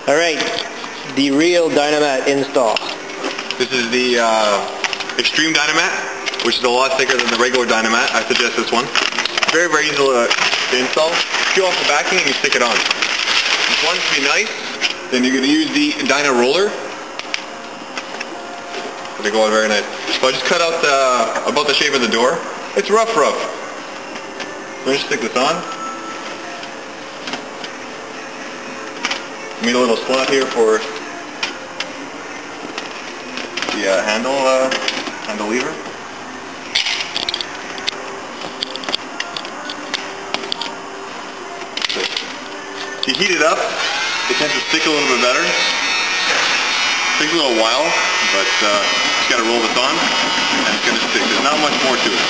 Alright, the real Dynamat install. This is the Extreme Dynamat, which is a lot thicker than the regular Dynamat. I suggest this one. Very, very easy to install. Peel off the backing and you stick it on. If you want it to be nice, then you're going to use the Dyna roller. They go out very nice. So I just cut out about the shape of the door. It's rough. So I just stick this on. Made a little slot here for the handle lever. So if you heat it up, it tends to stick a little bit better. Takes a little while, but just got to roll this on and it's going to stick. There's not much more to it.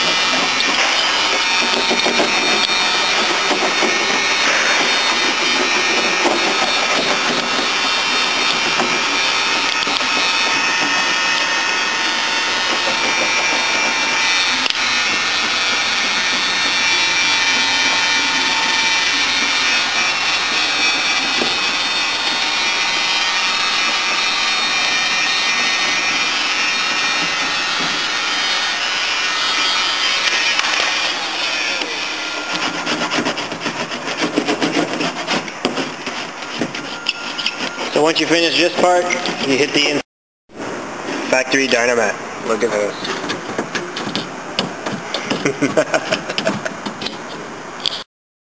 So once you finish this part, you hit the factory Dynamat. Look at this.